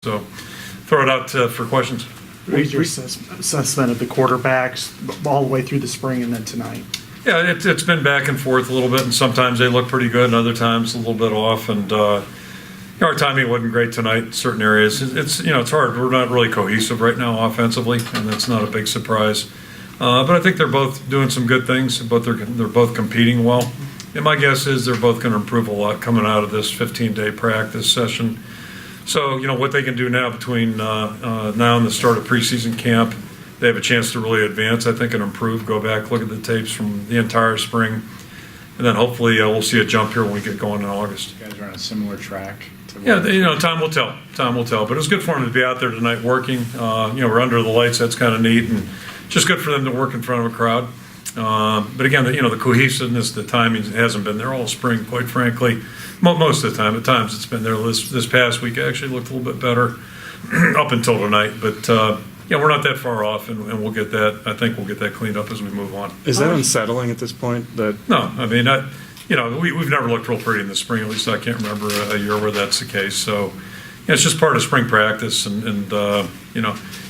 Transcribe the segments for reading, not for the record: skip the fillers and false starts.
So throw it out for questions. What was your assessment of the quarterbacks all the way through the spring and then tonight? Yeah, it's been back and forth a little bit, and sometimes they look pretty good, and other times a little bit off. And our timing wasn't great tonight in certain areas. It's hard. We're not really cohesive right now offensively, and that's not a big surprise. But I think they're both doing some good things. They're both competing well. And my guess is they're both going to improve a lot coming out of this 15-day practice session. So, what they can do now between now and the start of preseason camp, they have a chance to really advance, I think, and improve, go back, look at the tapes from the entire spring, and then hopefully we'll see a jump here when we get going in August. You guys are on a similar track. Yeah, time will tell. Time will tell. But it was good for them to be out there tonight working. We're under the lights. That's kind of neat, and just good for them to work in front of a crowd. But again, the cohesiveness, the timing hasn't been there all spring, quite frankly. Most of the time. At times it's been there. This past week actually looked a little bit better up until tonight. But we're not that far off, and we'll get that. I think we'll get that cleaned up as we move on. Is that unsettling at this point? No, I mean, we've never looked real pretty in the spring. At least I can't remember a year where that's the case. So it's just part of spring practice, and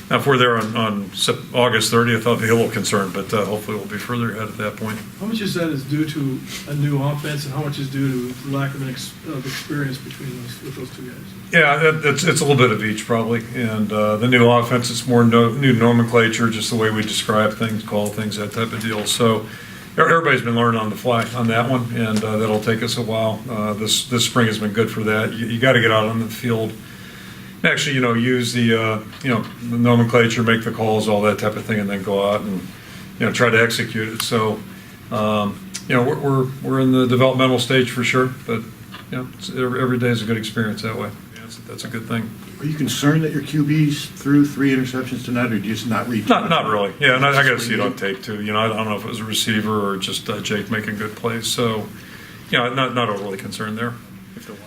now, if we're there on August 30th, I'll be a little concerned, but hopefully we'll be further ahead at that point. How much is that is due to a new offense, and how much is due to lack of experience with those two guys? Yeah, it's a little bit of each probably. And the new offense, it's more new nomenclature, just the way we describe things, call things, that type of deal. So everybody's been learning on the fly on that one, and that'll take us a while. This spring has been good for that. You got to get out on the field. Actually, use the nomenclature, make the calls, all that type of thing, and then go out and try to execute it. So, we're in the developmental stage for sure, but every day is a good experience that way. That's a good thing. Are you concerned that your QBs threw 3 interceptions tonight, or just not reach? Not really. Yeah, and I got to see it on tape too. I don't know if it was a receiver or just Jake making good plays. So, not overly concerned there.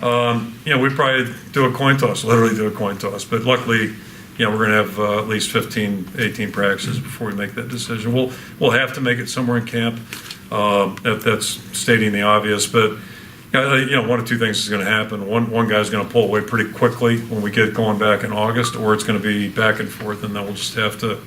We probably do a coin toss, literally do a coin toss. But luckily, we're going to have at least 15, 18 practices before we make that decision. We'll have to make it somewhere in camp. That's stating the obvious. But, one of two things is going to happen. One guy's going to pull away pretty quickly when we get going back in August, or it's going to be back and forth, and then we'll just have to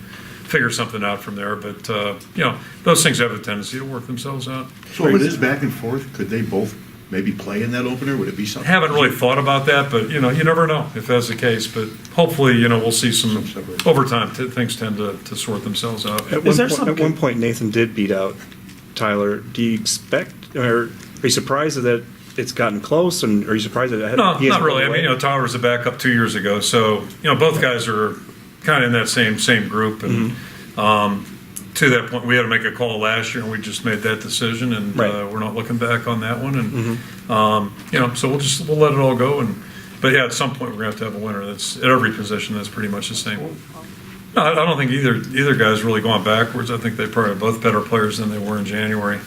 figure something out from there. But, those things have a tendency to work themselves out. So if it is back and forth, could they both maybe play in that opener? Would it be something? Haven't really thought about that, but you never know if that's the case. But hopefully, we'll see some over time. Things tend to sort themselves out. At one point, Nathan did beat out Tyler. Do you expect, or are you surprised that it's gotten close? And are you surprised that no, not really. I mean, Tyler was a backup 2 years ago, so both guys are kind of in that same group, and to that point, we had to make a call last year, and we just made that decision, and we're not looking back on that one. And so we'll let it all go. But at some point, we're going to have a winner. That's at every position. That's pretty much the same. No, I don't think either guy's really gone backwards. I think they probably are both better players than they were in January.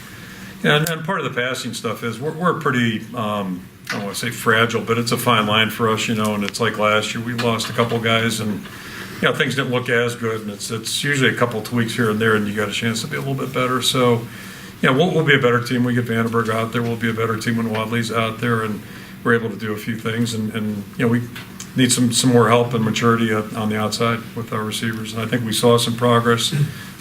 And part of the passing stuff is we're pretty. I don't want to say fragile, but it's a fine line for us, and it's like last year we lost a couple guys and. Things didn't look as good, and it's usually a couple of tweaks here and there, and you got a chance to be a little bit better. So, we'll be a better team. We get Vandenberg out there. We'll be a better team when Wadley's out there, and we're able to do a few things. And we need some more help and maturity on the outside with our receivers. And I think we saw some progress,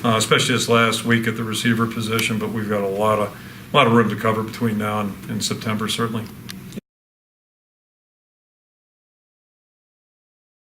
especially this last week at the receiver position. But we've got a lot of room to cover between now and September, certainly.